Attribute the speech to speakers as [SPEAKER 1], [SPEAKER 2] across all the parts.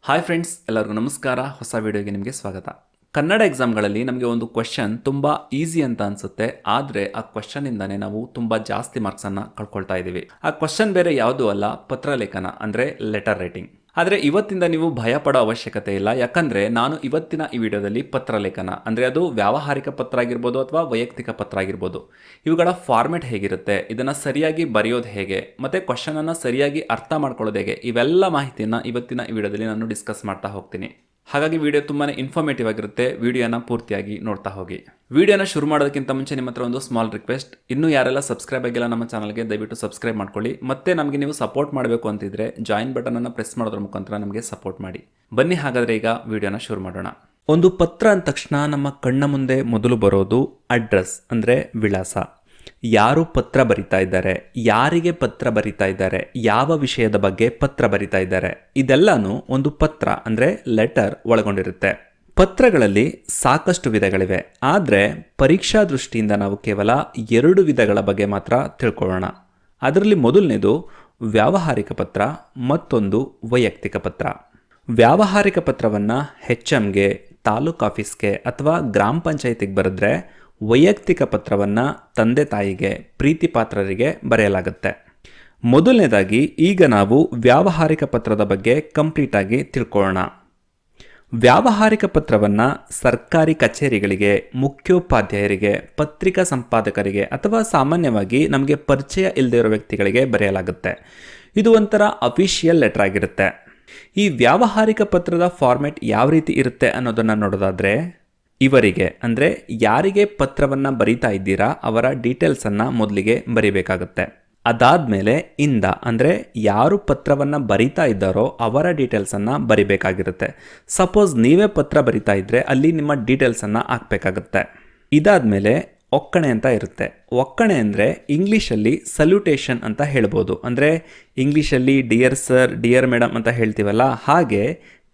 [SPEAKER 1] Hi friends, ಎಲ್ಲರಿಗೂ ನಮಸ್ಕಾರ. ಹೊಸ ವಿಡಿಯೋಗೆ ನಿಮಗೆ ಸ್ವಾಗತ. ಕನ್ನಡ ಎಕ್ಸಾಮ್ಗಳಲ್ಲಿ ನಮಗೆ ಒಂದು ಕ್ವೆಶನ್ ತುಂಬ ಈಸಿ ಅಂತ ಅನಿಸುತ್ತೆ, ಆದರೆ ಆ ಕ್ವೆಶನ್ನಿಂದನೇ ನಾವು ತುಂಬ ಜಾಸ್ತಿ ಮಾರ್ಕ್ಸನ್ನು ಕಳ್ಕೊಳ್ತಾ ಇದ್ದೀವಿ. ಆ ಕ್ವೆಶನ್ ಬೇರೆ ಯಾವುದೂ ಅಲ್ಲ, ಪತ್ರಲೇಖನ ಅಂದರೆ ಲೆಟರ್ ರೈಟಿಂಗ್. ಆದರೆ ಇವತ್ತಿಂದ ನೀವು ಭಯ ಪಡೋ ಅವಶ್ಯಕತೆ ಇಲ್ಲ, ಯಾಕಂದರೆ ನಾನು ಇವತ್ತಿನ ಈ ವಿಡಿಯೋದಲ್ಲಿ ಪತ್ರಲೇಖನ ಅಂದರೆ ಅದು ವ್ಯಾವಹಾರಿಕ ಪತ್ರ ಆಗಿರ್ಬೋದು ಅಥವಾ ವೈಯಕ್ತಿಕ ಪತ್ರ ಆಗಿರ್ಬೋದು, ಇವುಗಳ ಫಾರ್ಮೆಟ್ ಹೇಗಿರುತ್ತೆ, ಇದನ್ನು ಸರಿಯಾಗಿ ಬರೆಯೋದು ಹೇಗೆ ಮತ್ತು ಕ್ವಶನನ್ನು ಸರಿಯಾಗಿ ಅರ್ಥ ಮಾಡ್ಕೊಳ್ಳೋದು ಹೇಗೆ, ಇವೆಲ್ಲ ಮಾಹಿತಿಯನ್ನು ಇವತ್ತಿನ ಈ ವಿಡಿಯೋದಲ್ಲಿ ನಾನು ಡಿಸ್ಕಸ್ ಮಾಡ್ತಾ ಹೋಗ್ತೀನಿ. ಹಾಗಾಗಿ ವಿಡಿಯೋ ತುಂಬಾ ಇನ್ಫಾರ್ಮೇಟಿವ್ ಆಗಿರುತ್ತೆ. ವಿಡಿಯೋನ ಪೂರ್ತಿಯಾಗಿ ನೋಡ್ತಾ ಹೋಗಿ. ವಿಡಿಯೋನ ಶುರು ಮಾಡೋದಕ್ಕಿಂತ ಮುಂಚೆ ನಿಮ್ಮ ಹತ್ರ ಒಂದು ಸ್ಮಾಲ್ ರಿಕ್ವೆಸ್ಟ್, ಇನ್ನೂ ಯಾರೆಲ್ಲ ಸಬ್ಸ್ಕ್ರೈಬ್ ಆಗಿಲ್ಲ ನಮ್ಮ ಚಾನಲ್ಗೆ ದಯವಿಟ್ಟು ಸಬ್ಸ್ಕ್ರೈಬ್ ಮಾಡ್ಕೊಳ್ಳಿ. ಮತ್ತೆ ನಮಗೆ ನೀವು ಸಪೋರ್ಟ್ ಮಾಡಬೇಕು ಅಂತಿದ್ರೆ ಜಾಯಿನ್ ಬಟನನ್ನು ಪ್ರೆಸ್ ಮಾಡೋದ್ರ ಮುಖಾಂತರ ನಮಗೆ ಸಪೋರ್ಟ್ ಮಾಡಿ. ಬನ್ನಿ ಹಾಗಾದರೆ ಈಗ ವಿಡಿಯೋನ ಶುರು ಮಾಡೋಣ. ಒಂದು ಪತ್ರ ಅಂದ ತಕ್ಷಣ ನಮ್ಮ ಕಣ್ಣ ಮುಂದೆ ಮೊದಲು ಬರೋದು ಅಡ್ರೆಸ್ ಅಂದರೆ ವಿಳಾಸ. ಯಾರು ಪತ್ರ ಬರಿತಾ ಇದ್ದಾರೆ, ಯಾರಿಗೆ ಪತ್ರ ಬರಿತಾ ಇದ್ದಾರೆ, ಯಾವ ವಿಷಯದ ಬಗ್ಗೆ ಪತ್ರ ಬರಿತಾ ಇದ್ದಾರೆ, ಇದೆಲ್ಲನೂ ಒಂದು ಪತ್ರ ಅಂದರೆ ಲೆಟರ್ ಒಳಗೊಂಡಿರುತ್ತೆ. ಪತ್ರಗಳಲ್ಲಿ ಸಾಕಷ್ಟು ವಿಧಗಳಿವೆ, ಆದರೆ ಪರೀಕ್ಷಾ ದೃಷ್ಟಿಯಿಂದ ನಾವು ಕೇವಲ 2 ವಿಧಗಳ ಬಗ್ಗೆ ಮಾತ್ರ ತಿಳ್ಕೊಳ್ಳೋಣ. ಅದರಲ್ಲಿ ಮೊದಲನೇದು ವ್ಯಾವಹಾರಿಕ ಪತ್ರ, ಮತ್ತೊಂದು ವೈಯಕ್ತಿಕ ಪತ್ರ. ವ್ಯಾವಹಾರಿಕ ಪತ್ರವನ್ನು HMಗೆ, ತಾಲೂಕು ಆಫೀಸ್ಗೆ ಅಥವಾ ಗ್ರಾಮ ಪಂಚಾಯತಿಗೆ ಬರೆದ್ರೆ, ವೈಯಕ್ತಿಕ ಪತ್ರವನ್ನು ತಂದೆ ತಾಯಿಗೆ, ಪ್ರೀತಿ ಪಾತ್ರರಿಗೆ ಬರೆಯಲಾಗುತ್ತೆ. ಮೊದಲನೇದಾಗಿ ಈಗ ನಾವು ವ್ಯಾವಹಾರಿಕ ಪತ್ರದ ಬಗ್ಗೆ ಕಂಪ್ಲೀಟಾಗಿ ತಿಳ್ಕೊಳ್ಳೋಣ. ವ್ಯಾವಹಾರಿಕ ಪತ್ರವನ್ನು ಸರ್ಕಾರಿ ಕಚೇರಿಗಳಿಗೆ, ಮುಖ್ಯೋಪಾಧ್ಯಾಯರಿಗೆ, ಪತ್ರಿಕಾ ಸಂಪಾದಕರಿಗೆ ಅಥವಾ ಸಾಮಾನ್ಯವಾಗಿ ನಮಗೆ ಪರಿಚಯ ಇಲ್ಲದೆ ಇರೋ ವ್ಯಕ್ತಿಗಳಿಗೆ ಬರೆಯಲಾಗುತ್ತೆ. ಇದು ಒಂಥರ ಅಫಿಷಿಯಲ್ ಲೆಟರ್ ಆಗಿರುತ್ತೆ. ಈ ವ್ಯಾವಹಾರಿಕ ಪತ್ರದ ಫಾರ್ಮೆಟ್ ಯಾವ ರೀತಿ ಇರುತ್ತೆ ಅನ್ನೋದನ್ನು ನೋಡೋದಾದರೆ, ಇವರಿಗೆ ಅಂದರೆ ಯಾರಿಗೆ ಪತ್ರವನ್ನು ಬರಿತಾ ಇದ್ದೀರಾ ಅವರ ಡೀಟೇಲ್ಸನ್ನು ಮೊದಲಿಗೆ ಬರಿಬೇಕಾಗುತ್ತೆ. ಅದಾದಮೇಲೆ ಇಂದ ಅಂದರೆ ಯಾರು ಪತ್ರವನ್ನು ಬರಿತಾ ಇದ್ದಾರೋ ಅವರ ಡೀಟೇಲ್ಸನ್ನು ಬರಿಬೇಕಾಗಿರುತ್ತೆ. ಸಪೋಸ್ ನೀವೇ ಪತ್ರ ಬರಿತಾ ಇದ್ದರೆ ಅಲ್ಲಿ ನಿಮ್ಮ ಡೀಟೇಲ್ಸನ್ನು ಹಾಕಬೇಕಾಗುತ್ತೆ. ಇದಾದಮೇಲೆ ಒಕ್ಕಣೆ ಅಂತ ಇರುತ್ತೆ. ಒಕ್ಕಣೆ ಅಂದರೆ ಇಂಗ್ಲೀಷಲ್ಲಿ ಸಲ್ಯೂಟೇಷನ್ ಅಂತ ಹೇಳ್ಬೋದು. ಅಂದರೆ ಇಂಗ್ಲೀಷಲ್ಲಿ ಡಿಯರ್ ಸರ್, ಡಿಯರ್ ಮೇಡಮ್ ಅಂತ ಹೇಳ್ತೀವಲ್ಲ, ಹಾಗೆ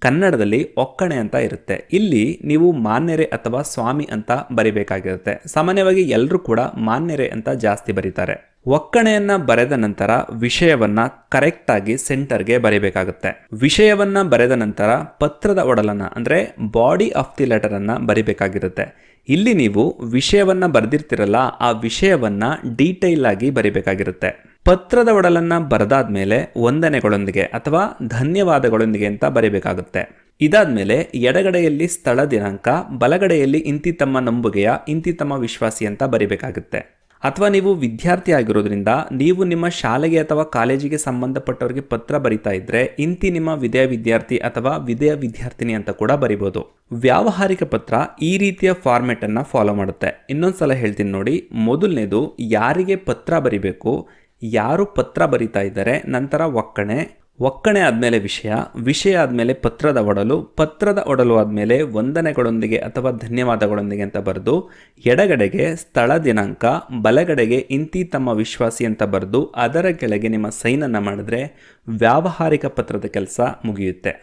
[SPEAKER 1] ಕನ್ನಡದಲ್ಲಿ ಒಕ್ಕಣೆ ಅಂತ ಇರುತ್ತೆ. ಇಲ್ಲಿ ನೀವು ಮಾನ್ಯರೆ ಅಥವಾ ಸ್ವಾಮಿ ಅಂತ ಬರಿಬೇಕಾಗಿರುತ್ತೆ. ಸಾಮಾನ್ಯವಾಗಿ ಎಲ್ಲರೂ ಕೂಡ ಮಾನ್ಯರೆ ಅಂತ ಜಾಸ್ತಿ ಬರೀತಾರೆ. ಒಕ್ಕಣೆಯನ್ನು ಬರೆದ ನಂತರ ವಿಷಯವನ್ನು ಕರೆಕ್ಟಾಗಿ ಸೆಂಟರ್ಗೆ ಬರಿಬೇಕಾಗುತ್ತೆ. ವಿಷಯವನ್ನು ಬರೆದ ನಂತರ ಪತ್ರದ ಒಡಲನ್ನು ಅಂದರೆ ಬಾಡಿ ಆಫ್ ದಿ ಲೆಟರನ್ನು ಬರಿಬೇಕಾಗಿರುತ್ತೆ. ಇಲ್ಲಿ ನೀವು ವಿಷಯವನ್ನು ಬರೆದಿರ್ತಿರಲ್ಲ, ಆ ವಿಷಯವನ್ನು ಡೀಟೇಲ್ ಆಗಿ ಬರಿಬೇಕಾಗಿರುತ್ತೆ. ಪತ್ರದ ಒಡಲನ್ನು ಬರೆದಾದ್ಮೇಲೆ ವಂದನೆಗಳೊಂದಿಗೆ ಅಥವಾ ಧನ್ಯವಾದಗಳೊಂದಿಗೆ ಅಂತ ಬರಿಬೇಕಾಗುತ್ತೆ. ಇದಾದ್ಮೇಲೆ ಎಡಗಡೆಯಲ್ಲಿ ಸ್ಥಳ ದಿನಾಂಕ, ಬಲಗಡೆಯಲ್ಲಿ ಇಂತಿ ತಮ್ಮ ನಂಬುಗೆಯ, ಇಂತಿ ತಮ್ಮ ವಿಶ್ವಾಸಿ ಅಂತ ಬರಿಬೇಕಾಗುತ್ತೆ. ಅಥವಾ ನೀವು ವಿದ್ಯಾರ್ಥಿ ಆಗಿರೋದ್ರಿಂದ ನೀವು ನಿಮ್ಮ ಶಾಲೆಗೆ ಅಥವಾ ಕಾಲೇಜಿಗೆ ಸಂಬಂಧಪಟ್ಟವರಿಗೆ ಪತ್ರ ಬರಿತಾ ಇದ್ರೆ ಇಂತಿ ನಿಮ್ಮ ವಿಧೇಯ ವಿದ್ಯಾರ್ಥಿ ಅಥವಾ ವಿಧೇಯ ವಿದ್ಯಾರ್ಥಿನಿ ಅಂತ ಕೂಡ ಬರಿಬೋದು. ವ್ಯಾವಹಾರಿಕ ಪತ್ರ ಈ ರೀತಿಯ ಫಾರ್ಮೆಟ್ ಅನ್ನ ಫಾಲೋ ಮಾಡುತ್ತೆ. ಇನ್ನೊಂದ್ಸಲ ಹೇಳ್ತೀನಿ ನೋಡಿ. ಮೊದಲನೇದು ಯಾರಿಗೆ ಪತ್ರ ಬರಿಬೇಕು, ಯಾರು ಪತ್ರ ಬರಿತಾ ಇದ್ದಾರೆ, ನಂತರ ಒಕ್ಕಣೆ, ಒಕ್ಕಣೆ ಆದಮೇಲೆ ವಿಷಯ, ವಿಷಯ ಆದಮೇಲೆ ಪತ್ರದ ಒಡಲು, ಪತ್ರದ ಒಡಲು ಆದಮೇಲೆ ವಂದನೆಗಳೊಂದಿಗೆ ಅಥವಾ ಧನ್ಯವಾದಗಳೊಂದಿಗೆ ಅಂತ ಬರೆದು ಎಡಗಡೆಗೆ ಸ್ಥಳ ದಿನಾಂಕ, ಬಲಗಡೆಗೆ ಇಂತಿ ತಮ್ಮ ವಿಶ್ವಾಸಿ ಅಂತ ಬರೆದು ಅದರ ಕೆಳಗೆ ನಿಮ್ಮ ಸೈನನ್ನು ಮಾಡಿದ್ರೆ ವ್ಯಾವಹಾರಿಕ ಪತ್ರದ ಕೆಲಸ ಮುಗಿಯುತ್ತೆ.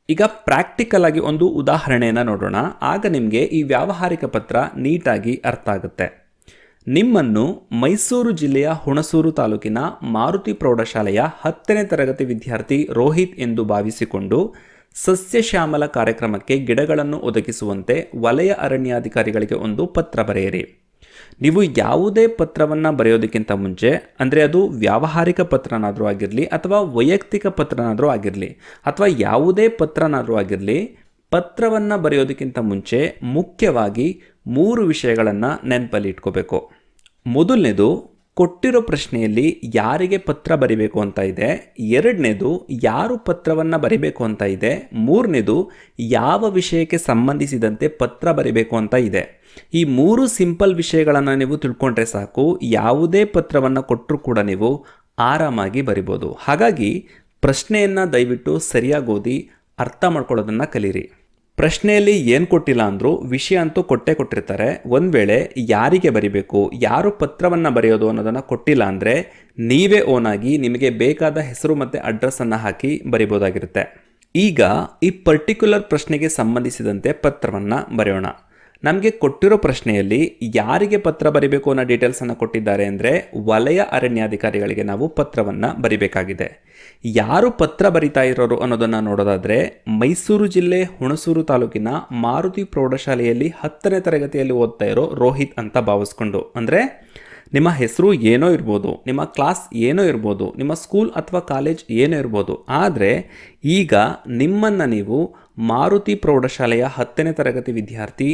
[SPEAKER 1] ಈಗ ಪ್ರಾಕ್ಟಿಕಲ್ ಆಗಿ ಒಂದು ಉದಾಹರಣೆಯನ್ನು ನೋಡೋಣ. ಆಗ ನಿಮಗೆ ಈ ವ್ಯಾವಹಾರಿಕ ಪತ್ರ ನೀಟಾಗಿ ಅರ್ಥ ಆಗುತ್ತೆ. ನಿಮ್ಮನ್ನು ಮೈಸೂರು ಜಿಲ್ಲೆಯ ಹುಣಸೂರು ತಾಲೂಕಿನ ಮಾರುತಿ ಪ್ರೌಢಶಾಲೆಯ 10ನೇ ತರಗತಿ ವಿದ್ಯಾರ್ಥಿ ರೋಹಿತ್ ಎಂದು ಭಾವಿಸಿಕೊಂಡು ಸಸ್ಯಶ್ಯಾಮಲ ಕಾರ್ಯಕ್ರಮಕ್ಕೆ ಗಿಡಗಳನ್ನು ಒದಗಿಸುವಂತೆ ವಲಯ ಅರಣ್ಯಾಧಿಕಾರಿಗಳಿಗೆ ಒಂದು ಪತ್ರ ಬರೆಯಿರಿ. ನೀವು ಯಾವುದೇ ಪತ್ರವನ್ನು ಬರೆಯೋದಕ್ಕಿಂತ ಮುಂಚೆ, ಅಂದರೆ ಅದು ವ್ಯಾವಹಾರಿಕ ಪತ್ರನಾದರೂ ಆಗಿರಲಿ ಅಥವಾ ವೈಯಕ್ತಿಕ ಪತ್ರನಾದರೂ ಆಗಿರಲಿ ಅಥವಾ ಯಾವುದೇ ಪತ್ರನಾದರೂ ಆಗಿರಲಿ, ಪತ್ರವನ್ನು ಬರೆಯೋದಕ್ಕಿಂತ ಮುಂಚೆ ಮುಖ್ಯವಾಗಿ 3 ವಿಷಯಗಳನ್ನು ನೆನಪಲ್ಲಿ ಇಟ್ಕೋಬೇಕು. ಮೊದಲನೇದು ಕೊಟ್ಟಿರೋ ಪ್ರಶ್ನೆಯಲ್ಲಿ ಯಾರಿಗೆ ಪತ್ರ ಬರಿಬೇಕು ಅಂತ ಇದೆ. ಎರಡನೇದು ಯಾರು ಪತ್ರವನ್ನು ಬರಿಬೇಕು ಅಂತ ಇದೆ. ಮೂರನೇದು ಯಾವ ವಿಷಯಕ್ಕೆ ಸಂಬಂಧಿಸಿದಂತೆ ಪತ್ರ ಬರಿಬೇಕು ಅಂತ ಇದೆ. ಈ 3 ಸಿಂಪಲ್ ವಿಷಯಗಳನ್ನು ನೀವು ತಿಳ್ಕೊಂಡ್ರೆ ಸಾಕು, ಯಾವುದೇ ಪತ್ರವನ್ನು ಕೊಟ್ಟರೂ ಕೂಡ ನೀವು ಆರಾಮಾಗಿ ಬರಿಬೋದು. ಹಾಗಾಗಿ ಪ್ರಶ್ನೆಯನ್ನು ದಯವಿಟ್ಟು ಸರಿಯಾಗಿ ಓದಿ ಅರ್ಥ ಮಾಡ್ಕೊಳ್ಳೋದನ್ನು ಕಲೀರಿ. ಪ್ರಶ್ನೆಯಲ್ಲಿ ಏನು ಕೊಟ್ಟಿಲ್ಲ ಅಂದರೂ ವಿಷಯ ಅಂತೂ ಕೊಟ್ಟಿರ್ತಾರೆ. ಒಂದು ವೇಳೆ ಯಾರಿಗೆ ಬರಿಬೇಕು, ಯಾರು ಪತ್ರವನ್ನು ಬರೆಯೋದು ಅನ್ನೋದನ್ನು ಕೊಟ್ಟಿಲ್ಲ ಅಂದರೆ ನೀವೇ ಓನಾಗಿ ನಿಮಗೆ ಬೇಕಾದ ಹೆಸರು ಮತ್ತು ಅಡ್ರೆಸ್ಸನ್ನು ಹಾಕಿ ಬರಿಬೋದಾಗಿರುತ್ತೆ. ಈಗ ಈ ಪರ್ಟಿಕ್ಯುಲರ್ ಪ್ರಶ್ನೆಗೆ ಸಂಬಂಧಿಸಿದಂತೆ ಪತ್ರವನ್ನು ಬರೆಯೋಣ. ನಮಗೆ ಕೊಟ್ಟಿರೋ ಪ್ರಶ್ನೆಯಲ್ಲಿ ಯಾರಿಗೆ ಪತ್ರ ಬರಿಬೇಕು ಅನ್ನೋ ಡೀಟೇಲ್ಸನ್ನು ಕೊಟ್ಟಿದ್ದಾರೆ ಅಂದರೆ ವಲಯ ಅರಣ್ಯಾಧಿಕಾರಿಗಳಿಗೆ ನಾವು ಪತ್ರವನ್ನು ಬರಿಬೇಕಾಗಿದೆ. ಯಾರು ಪತ್ರ ಬರಿತಾ ಇರೋರು ಅನ್ನೋದನ್ನು ನೋಡೋದಾದರೆ ಮೈಸೂರು ಜಿಲ್ಲೆ ಹುಣಸೂರು ತಾಲೂಕಿನ ಮಾರುತಿ ಪ್ರೌಢಶಾಲೆಯಲ್ಲಿ 10ನೇ ತರಗತಿಯಲ್ಲಿ ಓದ್ತಾ ಇರೋ ರೋಹಿತ್ ಅಂತ ಭಾವಿಸ್ಕೊಂಡು, ಅಂದರೆ ನಿಮ್ಮ ಹೆಸರು ಏನೋ ಇರ್ಬೋದು, ನಿಮ್ಮ ಕ್ಲಾಸ್ ಏನೋ ಇರ್ಬೋದು, ನಿಮ್ಮ ಸ್ಕೂಲ್ ಅಥವಾ ಕಾಲೇಜ್ ಏನೋ ಇರ್ಬೋದು, ಆದರೆ ಈಗ ನಿಮ್ಮನ್ನು ನೀವು ಮಾರುತಿ ಪ್ರೌಢಶಾಲೆಯ 10ನೇ ತರಗತಿ ವಿದ್ಯಾರ್ಥಿ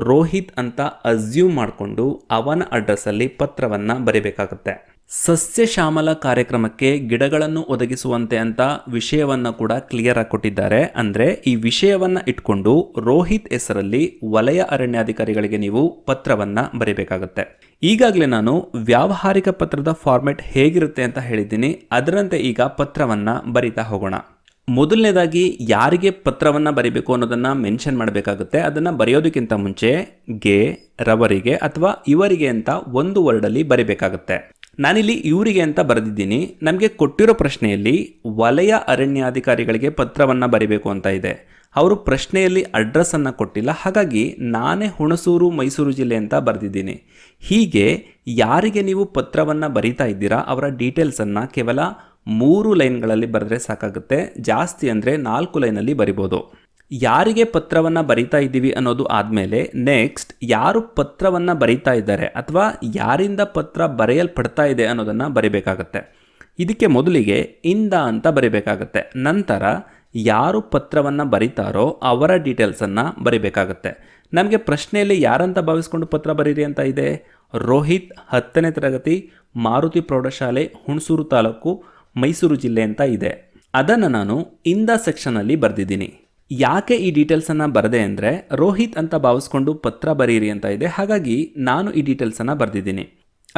[SPEAKER 1] ರೋಹಿತ್ ಅಂತ ಅಸ್ಯೂಮ್ ಮಾಡಿಕೊಂಡು ಅವನ ಅಡ್ರೆಸ್ಸಲ್ಲಿ ಪತ್ರವನ್ನು ಬರೀಬೇಕಾಗುತ್ತೆ. ಸಸ್ಯ ಶ್ಯಾಮಲ ಕಾರ್ಯಕ್ರಮಕ್ಕೆ ಗಿಡಗಳನ್ನು ಒದಗಿಸುವಂತೆ ಅಂತ ವಿಷಯವನ್ನು ಕೂಡ ಕ್ಲಿಯರ್ ಆಗಿ ಕೊಟ್ಟಿದ್ದಾರೆ. ಅಂದರೆ ಈ ವಿಷಯವನ್ನು ಇಟ್ಕೊಂಡು ರೋಹಿತ್ ಹೆಸರಲ್ಲಿ ವಲಯ ಅರಣ್ಯಾಧಿಕಾರಿಗಳಿಗೆ ನೀವು ಪತ್ರವನ್ನು ಬರೀಬೇಕಾಗುತ್ತೆ. ಈಗಾಗಲೇ ನಾನು ವ್ಯಾವಹಾರಿಕ ಪತ್ರದ ಫಾರ್ಮೆಟ್ ಹೇಗಿರುತ್ತೆ ಅಂತ ಹೇಳಿದ್ದೀನಿ, ಅದರಂತೆ ಈಗ ಪತ್ರವನ್ನು ಬರಿತಾ ಹೋಗೋಣ. ಮೊದಲನೇದಾಗಿ ಯಾರಿಗೆ ಪತ್ರವನ್ನು ಬರಿಬೇಕು ಅನ್ನೋದನ್ನು ಮೆನ್ಷನ್ ಮಾಡಬೇಕಾಗುತ್ತೆ. ಅದನ್ನು ಬರೆಯೋದಕ್ಕಿಂತ ಮುಂಚೆ ಗೆ, ರವರಿಗೆ ಅಥವಾ ಇವರಿಗೆ ಅಂತ ಒಂದು ವರ್ಡಲ್ಲಿ ಬರಿಬೇಕಾಗುತ್ತೆ. ನಾನಿಲ್ಲಿ ಇವರಿಗೆ ಅಂತ ಬರೆದಿದ್ದೀನಿ. ನಮಗೆ ಕೊಟ್ಟಿರೋ ಪ್ರಶ್ನೆಯಲ್ಲಿ ವಲಯ ಅರಣ್ಯಾಧಿಕಾರಿಗಳಿಗೆ ಪತ್ರವನ್ನು ಬರಿಬೇಕು ಅಂತ ಇದೆ. ಅವರು ಪ್ರಶ್ನೆಯಲ್ಲಿ ಅಡ್ರೆಸ್ಸನ್ನು ಕೊಟ್ಟಿಲ್ಲ, ಹಾಗಾಗಿ ನಾನೇ ಹುಣಸೂರು ಮೈಸೂರು ಜಿಲ್ಲೆ ಅಂತ ಬರೆದಿದ್ದೀನಿ. ಹೀಗೆ ಯಾರಿಗೆ ನೀವು ಪತ್ರವನ್ನು ಬರಿತಾ ಇದ್ದೀರಾ ಅವರ ಡೀಟೇಲ್ಸನ್ನು ಕೇವಲ 3 ಲೈನ್ಗಳಲ್ಲಿ ಬರೆದ್ರೆ ಸಾಕಾಗುತ್ತೆ. ಜಾಸ್ತಿ ಅಂದರೆ 4 ಲೈನಲ್ಲಿ ಬರಿಬೋದು. ಯಾರಿಗೆ ಪತ್ರವನ್ನು ಬರಿತಾ ಇದ್ದೀವಿ ಅನ್ನೋದು ಆದಮೇಲೆ ನೆಕ್ಸ್ಟ್ ಯಾರು ಪತ್ರವನ್ನು ಬರಿತಾ ಇದ್ದಾರೆ ಅಥವಾ ಯಾರಿಂದ ಪತ್ರ ಬರೆಯಲ್ಪಡ್ತಾ ಇದೆ ಅನ್ನೋದನ್ನು ಬರಿಬೇಕಾಗತ್ತೆ. ಇದಕ್ಕೆ ಮೊದಲಿಗೆ ಇಂದ ಅಂತ ಬರಿಬೇಕಾಗತ್ತೆ. ನಂತರ ಯಾರು ಪತ್ರವನ್ನು ಬರಿತಾರೋ ಅವರ ಡೀಟೇಲ್ಸನ್ನು ಬರಿಬೇಕಾಗತ್ತೆ. ನಮಗೆ ಪ್ರಶ್ನೆಯಲ್ಲಿ ಯಾರಂತ ಭಾವಿಸ್ಕೊಂಡು ಪತ್ರ ಬರೀರಿ ಅಂತ ಇದೆ? ರೋಹಿತ್ 10ನೇ ತರಗತಿ ಮಾರುತಿ ಪ್ರೌಢಶಾಲೆ ಹುಣಸೂರು ತಾಲೂಕು ಮೈಸೂರು ಜಿಲ್ಲೆ ಅಂತ ಇದೆ. ಅದನ್ನು ನಾನು ಇಂದ ಸೆಕ್ಷನಲ್ಲಿ ಬರೆದಿದ್ದೀನಿ. ಯಾಕೆ ಈ ಡೀಟೇಲ್ಸನ್ನು ಬರದೆ ಅಂದರೆ ರೋಹಿತ್ ಅಂತ ಭಾವಿಸ್ಕೊಂಡು ಪತ್ರ ಬರೀರಿ ಅಂತ ಇದೆ, ಹಾಗಾಗಿ ನಾನು ಈ ಡೀಟೇಲ್ಸನ್ನು ಬರೆದಿದ್ದೀನಿ.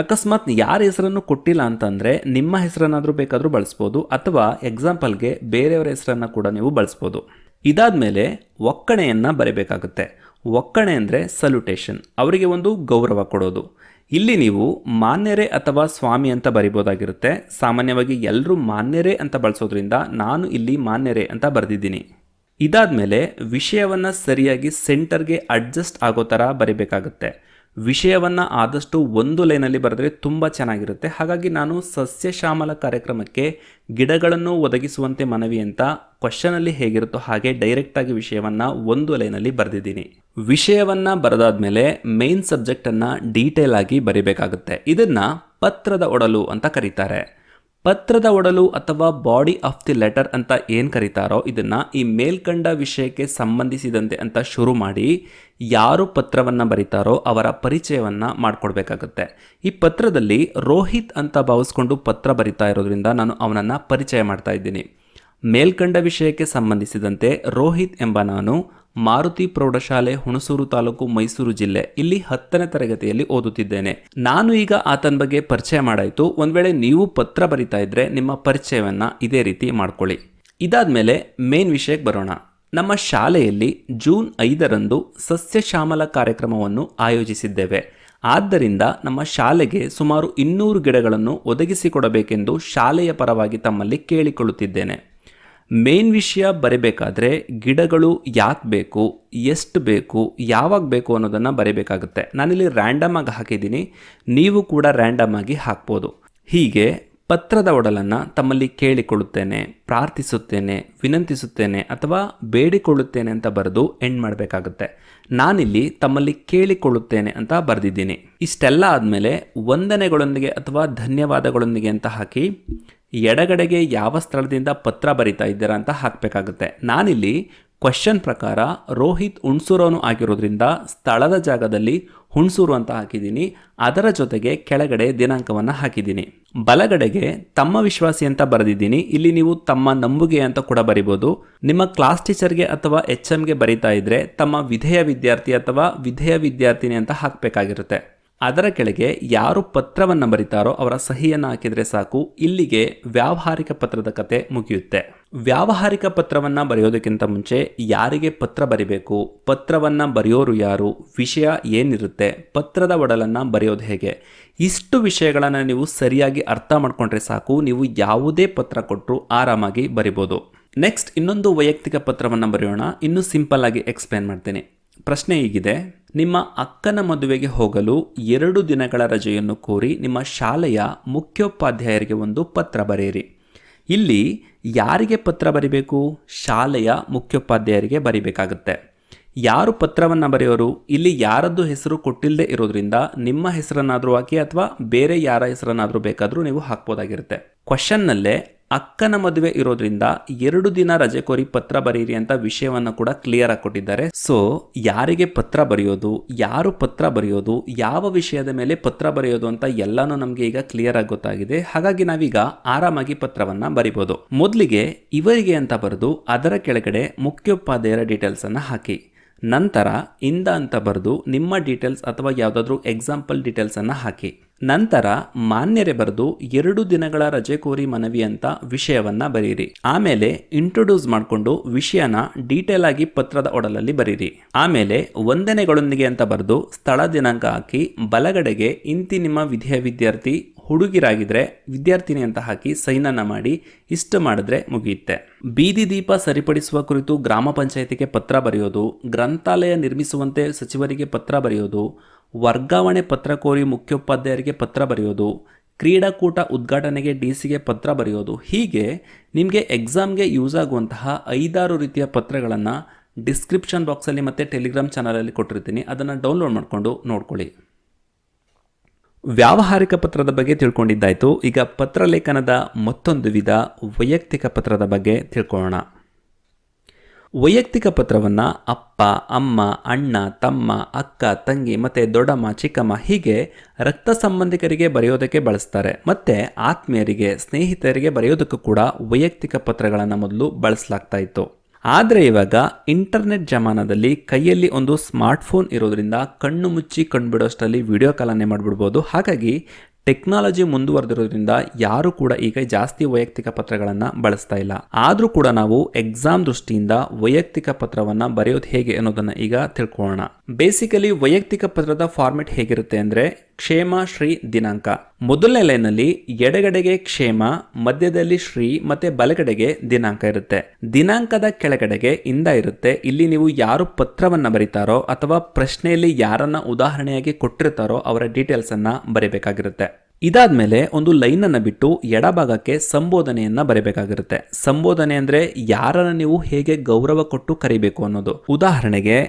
[SPEAKER 1] ಅಕಸ್ಮಾತ್ ಯಾರ ಹೆಸರನ್ನು ಕೊಟ್ಟಿಲ್ಲ ಅಂತಂದರೆ ನಿಮ್ಮ ಹೆಸರನ್ನಾದರೂ ಬೇಕಾದರೂ ಬಳಸ್ಬೋದು, ಅಥವಾ ಎಕ್ಸಾಂಪಲ್ಗೆ ಬೇರೆಯವರ ಹೆಸರನ್ನು ಕೂಡ ನೀವು ಬಳಸ್ಬೋದು. ಇದಾದಮೇಲೆ ಒಕ್ಕಣೆಯನ್ನು ಬರೀಬೇಕಾಗುತ್ತೆ. ಒಕ್ಕಣೆ ಅಂದರೆ ಸಲ್ಯೂಟೇಷನ್, ಅವರಿಗೆ ಒಂದು ಗೌರವ ಕೊಡೋದು. ಇಲ್ಲಿ ನೀವು ಮಾನ್ಯರೇ ಅಥವಾ ಸ್ವಾಮಿ ಅಂತ ಬರಿಬೋದಾಗಿರುತ್ತೆ. ಸಾಮಾನ್ಯವಾಗಿ ಎಲ್ಲರೂ ಮಾನ್ಯರೇ ಅಂತ ಬಳಸೋದ್ರಿಂದ ನಾನು ಇಲ್ಲಿ ಮಾನ್ಯರೇ ಅಂತ ಬರೆದಿದ್ದೀನಿ. ಇದಾದಮೇಲೆ ವಿಷಯವನ್ನು ಸರಿಯಾಗಿ ಸೆಂಟರ್ಗೆ ಅಡ್ಜಸ್ಟ್ ಆಗೋ ಥರ ಬರಿಬೇಕಾಗುತ್ತೆ. ವಿಷಯವನ್ನು ಆದಷ್ಟು ಒಂದು ಲೈನಲ್ಲಿ ಬರೆದ್ರೆ ತುಂಬ ಚೆನ್ನಾಗಿರುತ್ತೆ. ಹಾಗಾಗಿ ನಾನು ಸಸ್ಯ ಶ್ಯಾಮಲ ಕಾರ್ಯಕ್ರಮಕ್ಕೆ ಗಿಡಗಳನ್ನು ಒದಗಿಸುವಂತೆ ಮನವಿ ಅಂತ ಕ್ವಶನಲ್ಲಿ ಹೇಗಿರುತ್ತೋ ಹಾಗೆ ಡೈರೆಕ್ಟಾಗಿ ವಿಷಯವನ್ನು ಒಂದು ಲೈನಲ್ಲಿ ಬರೆದಿದ್ದೀನಿ. ವಿಷಯವನ್ನು ಬರೆದಾದ್ಮೇಲೆ ಮೇನ್ ಸಬ್ಜೆಕ್ಟನ್ನು ಡೀಟೇಲ್ ಆಗಿ ಬರಿಬೇಕಾಗುತ್ತೆ. ಇದನ್ನು ಪತ್ರದ ಒಡಲು ಅಂತ ಕರೀತಾರೆ. ಪತ್ರದ ಒಡಲು ಅಥವಾ ಬಾಡಿ ಆಫ್ ದಿ ಲೆಟರ್ ಅಂತ ಏನು ಕರೀತಾರೋ ಇದನ್ನು ಈ ಮೇಲ್ಕಂಡ ವಿಷಯಕ್ಕೆ ಸಂಬಂಧಿಸಿದಂತೆ ಅಂತ ಶುರು ಮಾಡಿ ಯಾರು ಪತ್ರವನ್ನು ಬರೀತಾರೋ ಅವರ ಪರಿಚಯವನ್ನು ಮಾಡಿಕೊಡ್ಬೇಕಾಗುತ್ತೆ. ಈ ಪತ್ರದಲ್ಲಿ ರೋಹಿತ್ ಅಂತ ಭಾವಿಸ್ಕೊಂಡು ಪತ್ರ ಬರಿತಾ ಇರೋದ್ರಿಂದ ನಾನು ಅವನನ್ನು ಪರಿಚಯ ಮಾಡ್ತಾ ಇದ್ದೀನಿ. ಮೇಲ್ಕಂಡ ವಿಷಯಕ್ಕೆ ಸಂಬಂಧಿಸಿದಂತೆ ರೋಹಿತ್ ಎಂಬ ನಾನು ಮಾರುತಿ ಪ್ರೌಢಶಾಲೆ ಹುಣಸೂರು ತಾಲೂಕು ಮೈಸೂರು ಜಿಲ್ಲೆ ಇಲ್ಲಿ 10ನೇ ತರಗತಿಯಲ್ಲಿ ಓದುತ್ತಿದ್ದೇನೆ. ನಾನು ಈಗ ಆತನ ಬಗ್ಗೆ ಪರಿಚಯ ಮಾಡಾಯಿತು. ಒಂದು ವೇಳೆ ನೀವು ಪತ್ರ ಬರಿತಾ ಇದ್ರೆ ನಿಮ್ಮ ಪರಿಚಯವನ್ನು ಇದೇ ರೀತಿ ಮಾಡ್ಕೊಳ್ಳಿ. ಇದಾದಮೇಲೆ ಮೇನ್ ವಿಷಯಕ್ಕೆ ಬರೋಣ. ನಮ್ಮ ಶಾಲೆಯಲ್ಲಿ ಜೂನ್ 5ರಂದು ಸಸ್ಯ ಶ್ಯಾಮಲ ಕಾರ್ಯಕ್ರಮವನ್ನು ಆಯೋಜಿಸಿದ್ದೇವೆ. ಆದ್ದರಿಂದ ನಮ್ಮ ಶಾಲೆಗೆ ಸುಮಾರು 200 ಗಿಡಗಳನ್ನು ಒದಗಿಸಿಕೊಡಬೇಕೆಂದು ಶಾಲೆಯ ಪರವಾಗಿ ತಮ್ಮಲ್ಲಿ ಕೇಳಿಕೊಳ್ಳುತ್ತಿದ್ದೇನೆ. ಮೇನ್ ವಿಷಯ ಬರೀಬೇಕಾದ್ರೆ ಗಿಡಗಳು ಯಾಕೆ ಬೇಕು, ಎಷ್ಟು ಬೇಕು, ಯಾವಾಗ ಬೇಕು ಅನ್ನೋದನ್ನು ಬರೀಬೇಕಾಗುತ್ತೆ. ನಾನಿಲ್ಲಿ ರ್ಯಾಂಡಮ್ ಆಗಿ ಹಾಕಿದ್ದೀನಿ, ನೀವು ಕೂಡ ರ್ಯಾಂಡಮ್ ಆಗಿ ಹಾಕ್ಬೋದು. ಹೀಗೆ ಪತ್ರದ ಒಡಲನ್ನು ತಮ್ಮಲ್ಲಿ ಕೇಳಿಕೊಳ್ಳುತ್ತೇನೆ, ಪ್ರಾರ್ಥಿಸುತ್ತೇನೆ, ವಿನಂತಿಸುತ್ತೇನೆ ಅಥವಾ ಬೇಡಿಕೊಳ್ಳುತ್ತೇನೆ ಅಂತ ಬರೆದು ಎಂಡ್ ಮಾಡಬೇಕಾಗುತ್ತೆ. ನಾನಿಲ್ಲಿ ತಮ್ಮಲ್ಲಿ ಕೇಳಿಕೊಳ್ಳುತ್ತೇನೆ ಅಂತ ಬರೆದಿದ್ದೀನಿ. ಇಷ್ಟೆಲ್ಲ ಆದಮೇಲೆ ವಂದನೆಗಳೊಂದಿಗೆ ಅಥವಾ ಧನ್ಯವಾದಗಳೊಂದಿಗೆ ಅಂತ ಹಾಕಿ ಎಡಗಡೆಗೆ ಯಾವ ಸ್ಥಳದಿಂದ ಪತ್ರ ಬರಿತಾ ಇದ್ದೀರಾ ಅಂತ ಹಾಕಬೇಕಾಗುತ್ತೆ. ನಾನಿಲ್ಲಿ ಕ್ವಶನ್ ಪ್ರಕಾರ ರೋಹಿತ್ ಹುಣಸೂರವನು ಆಗಿರೋದ್ರಿಂದ ಸ್ಥಳದ ಜಾಗದಲ್ಲಿ ಹುಣಸೂರು ಅಂತ ಹಾಕಿದ್ದೀನಿ. ಅದರ ಜೊತೆಗೆ ಕೆಳಗಡೆ ದಿನಾಂಕವನ್ನು ಹಾಕಿದ್ದೀನಿ. ಬಲಗಡೆಗೆ ತಮ್ಮ ವಿಶ್ವಾಸಿ ಅಂತ ಬರೆದಿದ್ದೀನಿ. ಇಲ್ಲಿ ನೀವು ತಮ್ಮ ನಂಬುಗೆ ಅಂತ ಕೂಡ ಬರಿಬೋದು. ನಿಮ್ಮ ಕ್ಲಾಸ್ ಟೀಚರ್ಗೆ ಅಥವಾ HMಗೆ ಬರಿತಾ ಇದ್ರೆ ತಮ್ಮ ವಿಧೇಯ ವಿದ್ಯಾರ್ಥಿ ಅಥವಾ ವಿಧೇಯ ವಿದ್ಯಾರ್ಥಿನಿ ಅಂತ ಹಾಕಬೇಕಾಗಿರುತ್ತೆ. ಅದರ ಕೆಳಗೆ ಯಾರು ಪತ್ರವನ್ನು ಬರಿತಾರೋ ಅವರ ಸಹಿಯನ್ನು ಹಾಕಿದರೆ ಸಾಕು. ಇಲ್ಲಿಗೆ ವ್ಯಾವಹಾರಿಕ ಪತ್ರದ ಕತೆ ಮುಗಿಯುತ್ತೆ. ವ್ಯಾವಹಾರಿಕ ಪತ್ರವನ್ನು ಬರೆಯೋದಕ್ಕಿಂತ ಮುಂಚೆ ಯಾರಿಗೆ ಪತ್ರ ಬರಿಬೇಕು, ಪತ್ರವನ್ನು ಬರೆಯೋರು ಯಾರು, ವಿಷಯ ಏನಿರುತ್ತೆ, ಪತ್ರದ ಒಡಲನ್ನು ಬರೆಯೋದು ಹೇಗೆ, ಇಷ್ಟು ವಿಷಯಗಳನ್ನು ನೀವು ಸರಿಯಾಗಿ ಅರ್ಥ ಮಾಡ್ಕೊಂಡ್ರೆ ಸಾಕು. ನೀವು ಯಾವುದೇ ಪತ್ರ ಕೊಟ್ಟರು ಆರಾಮಾಗಿ ಬರಿಬೋದು. ನೆಕ್ಸ್ಟ್ ಇನ್ನೊಂದು ವೈಯಕ್ತಿಕ ಪತ್ರವನ್ನು ಬರೆಯೋಣ. ಇನ್ನೂ ಸಿಂಪಲ್ ಆಗಿ ಎಕ್ಸ್ಪ್ಲೇನ್ ಮಾಡ್ತೇನೆ. ಪ್ರಶ್ನೆ ಹೀಗಿದೆ: ನಿಮ್ಮ ಅಕ್ಕನ ಮದುವೆಗೆ ಹೋಗಲು 2 ದಿನಗಳ ರಜೆಯನ್ನು ಕೋರಿ ನಿಮ್ಮ ಶಾಲೆಯ ಮುಖ್ಯೋಪಾಧ್ಯಾಯರಿಗೆ ಒಂದು ಪತ್ರ ಬರೆಯಿರಿ. ಇಲ್ಲಿ ಯಾರಿಗೆ ಪತ್ರ ಬರಿಬೇಕು? ಶಾಲೆಯ ಮುಖ್ಯೋಪಾಧ್ಯಾಯರಿಗೆ ಬರಿಬೇಕಾಗುತ್ತೆ. ಯಾರು ಪತ್ರವನ್ನು ಬರೆಯೋರು? ಇಲ್ಲಿ ಯಾರದ್ದು ಹೆಸರು ಕೊಟ್ಟಿಲ್ಲದೆ ಇರೋದ್ರಿಂದ ನಿಮ್ಮ ಹೆಸರನ್ನಾದರೂ ಹಾಕಿ ಅಥವಾ ಬೇರೆ ಯಾರ ಹೆಸರನ್ನಾದರೂ ಬೇಕಾದರೂ ನೀವು ಹಾಕ್ಬೋದಾಗಿರುತ್ತೆ. ಕ್ವಶನ್ನಲ್ಲೇ ಅಕ್ಕನ ಮದುವೆ ಇರೋದ್ರಿಂದ 2 ದಿನ ರಜೆ ಕೋರಿ ಪತ್ರ ಬರೀರಿ ಅಂತ ವಿಷಯವನ್ನು ಕೂಡ ಕ್ಲಿಯರ್ ಆಗಿ ಕೊಟ್ಟಿದ್ದಾರೆ. ಸೊ ಯಾರಿಗೆ ಪತ್ರ ಬರೆಯೋದು, ಯಾರು ಪತ್ರ ಬರೆಯೋದು, ಯಾವ ವಿಷಯದ ಮೇಲೆ ಪತ್ರ ಬರೆಯೋದು ಅಂತ ಎಲ್ಲಾನು ನಮಗೆ ಈಗ ಕ್ಲಿಯರ್ ಆಗಿ ಗೊತ್ತಾಗಿದೆ. ಹಾಗಾಗಿ ನಾವೀಗ ಆರಾಮಾಗಿ ಪತ್ರವನ್ನ ಬರಿಬೋದು. ಮೊದಲಿಗೆ ಇವರಿಗೆ ಅಂತ ಬರೆದು ಅದರ ಕೆಳಗಡೆ ಮುಖ್ಯೋಪಾಧ್ಯಾಯರ ಡೀಟೇಲ್ಸ್ ಅನ್ನ ಹಾಕಿ. ನಂತರ ಇಂದ ಅಂತ ಬರೆದು ನಿಮ್ಮ ಡೀಟೇಲ್ಸ್ ಅಥವಾ ಯಾವುದಾದ್ರೂ ಎಕ್ಸಾಂಪಲ್ ಡೀಟೇಲ್ಸ್ ಅನ್ನ ಹಾಕಿ. ನಂತರ ಮಾನ್ಯರೇ ಬರೆದು 2 ದಿನಗಳ ರಜೆ ಕೋರಿ ಮನವಿ ಅಂತ ವಿಷಯವನ್ನ ಬರೀರಿ. ಆಮೇಲೆ ಇಂಟ್ರೊಡ್ಯೂಸ್ ಮಾಡಿಕೊಂಡು ವಿಷಯನ ಡೀಟೇಲ್ ಆಗಿ ಪತ್ರದ ಒಡಲಲ್ಲಿ ಬರೀರಿ. ಆಮೇಲೆ ವಂದನೆಗಳೊಂದಿಗೆ ಅಂತ ಬರೆದು ಸ್ಥಳ ದಿನಾಂಕ ಹಾಕಿ ಬಲಗಡೆಗೆ ಇಂತಿ ನಿಮ್ಮ ವಿದ್ಯಾರ್ಥಿ, ಹುಡುಗಿರಾಗಿದ್ರೆ ವಿದ್ಯಾರ್ಥಿನಿ ಅಂತ ಹಾಕಿ ಸೈನನ್ನ ಮಾಡಿ. ಇಷ್ಟು ಮಾಡಿದ್ರೆ ಮುಗಿಯುತ್ತೆ. ಬೀದಿ ದೀಪ ಸರಿಪಡಿಸುವ ಕುರಿತು ಗ್ರಾಮ ಪಂಚಾಯತಿಗೆ ಪತ್ರ ಬರೆಯೋದು, ಗ್ರಂಥಾಲಯ ನಿರ್ಮಿಸುವಂತೆ ಸಚಿವರಿಗೆ ಪತ್ರ ಬರೆಯೋದು, ವರ್ಗಾವಣೆ ಪತ್ರ ಕೋರಿ ಮುಖ್ಯೋಪಾಧ್ಯಾಯರಿಗೆ ಪತ್ರ ಬರೆಯೋದು, ಕ್ರೀಡಾಕೂಟ ಉದ್ಘಾಟನೆಗೆ ಡಿಸಿಗೆ ಪತ್ರ ಬರೆಯೋದು, ಹೀಗೆ ನಿಮಗೆ ಎಕ್ಸಾಮ್ಗೆ ಯೂಸ್ ಆಗುವಂತಹ 5-6 ರೀತಿಯ ಪತ್ರಗಳನ್ನು ಡಿಸ್ಕ್ರಿಪ್ಷನ್ ಬಾಕ್ಸಲ್ಲಿ ಮತ್ತು ಟೆಲಿಗ್ರಾಮ್ ಚಾನಲಲ್ಲಿ ಕೊಟ್ಟಿರ್ತೀನಿ. ಅದನ್ನು ಡೌನ್ಲೋಡ್ ಮಾಡಿಕೊಂಡು ನೋಡ್ಕೊಳ್ಳಿ. ವ್ಯಾವಹಾರಿಕ ಪತ್ರದ ಬಗ್ಗೆ ತಿಳ್ಕೊಂಡಿದ್ದಾಯಿತು. ಈಗ ಪತ್ರಲೇಖನದ ಮತ್ತೊಂದು ವಿಧ, ವೈಯಕ್ತಿಕ ಪತ್ರದ ಬಗ್ಗೆ ತಿಳ್ಕೊಳ್ಳೋಣ. ವೈಯಕ್ತಿಕ ಪತ್ರವನ್ನು ಅಪ್ಪ, ಅಮ್ಮ, ಅಣ್ಣ, ತಮ್ಮ, ಅಕ್ಕ, ತಂಗಿ ಮತ್ತು ದೊಡ್ಡಮ್ಮ, ಚಿಕ್ಕಮ್ಮ ಹೀಗೆ ರಕ್ತ ಸಂಬಂಧಿಕರಿಗೆ ಬರೆಯೋದಕ್ಕೆ ಬಳಸ್ತಾರೆ. ಮತ್ತು ಆತ್ಮೀಯರಿಗೆ, ಸ್ನೇಹಿತರಿಗೆ ಬರೆಯೋದಕ್ಕೂ ಕೂಡ ವೈಯಕ್ತಿಕ ಪತ್ರಗಳನ್ನು ಮೊದಲು ಬಳಸಲಾಗ್ತಾ ಇತ್ತು. ಆದರೆ ಇವಾಗ ಇಂಟರ್ನೆಟ್ ಜಮಾನದಲ್ಲಿ ಕೈಯಲ್ಲಿ ಒಂದು ಸ್ಮಾರ್ಟ್ಫೋನ್ ಇರೋದ್ರಿಂದ ಕಣ್ಣು ಮುಚ್ಚಿ ಕಂಡುಬಿಡೋಷ್ಟರಲ್ಲಿ ವಿಡಿಯೋ ಕಾಲನ್ನೇ ಮಾಡಿಬಿಡ್ಬೋದು. ಹಾಗಾಗಿ ಟೆಕ್ನಾಲಜಿ ಮುಂದುವರೆದಿರೋದ್ರಿಂದ ಯಾರು ಕೂಡ ಈಗ ಜಾಸ್ತಿ ವೈಯಕ್ತಿಕ ಪತ್ರಗಳನ್ನು ಬಳಸ್ತಾ ಇಲ್ಲ. ಆದರೂ ಕೂಡ ನಾವು ಎಕ್ಸಾಮ್ ದೃಷ್ಟಿಯಿಂದ ವೈಯಕ್ತಿಕ ಪತ್ರವನ್ನು ಬರೆಯೋದು ಹೇಗೆ ಅನ್ನೋದನ್ನು ಈಗ ತಿಳ್ಕೊಳ್ಳೋಣ. ಬೇಸಿಕಲಿ ವೈಯಕ್ತಿಕ ಪತ್ರದ ಫಾರ್ಮೆಟ್ ಹೇಗಿರುತ್ತೆ ಅಂದರೆ ಕ್ಷೇಮ, ಶ್ರೀ, ದಿನಾಂಕ. ಮೊದಲನೇ ಲೈನಲ್ಲಿ ಎಡಗಡೆಗೆ ಕ್ಷೇಮ, ಮಧ್ಯದಲ್ಲಿ ಶ್ರೀ ಮತ್ತೆ ಬಲಗಡೆಗೆ ದಿನಾಂಕ ಇರುತ್ತೆ. ದಿನಾಂಕದ ಕೆಳಗಡೆಗೆ ಇಂದ ಇರುತ್ತೆ. ಇಲ್ಲಿ ನೀವು ಯಾರು ಪತ್ರವನ್ನ ಬರೀತಾರೋ ಅಥವಾ ಪ್ರಶ್ನೆಯಲ್ಲಿ ಯಾರನ್ನ ಉದಾಹರಣೆಯಾಗಿ ಕೊಟ್ಟಿರ್ತಾರೋ ಅವರ ಡೀಟೇಲ್ಸ್ ಅನ್ನ ಬರೀಬೇಕಾಗಿರುತ್ತೆ. ಇದಾದ್ಮೇಲೆ ಒಂದು ಲೈನ್ ಅನ್ನ ಬಿಟ್ಟು ಎಡಭಾಗಕ್ಕೆ ಸಂಬೋಧನೆಯನ್ನ ಬರೀಬೇಕಾಗಿರುತ್ತೆ. ಸಂಬೋಧನೆ ಅಂದ್ರೆ ಯಾರನ್ನ ನೀವು ಹೇಗೆ ಗೌರವ ಕೊಟ್ಟು ಕರಿಬೇಕು ಅನ್ನೋದು. ಉದಾಹರಣೆಗೆ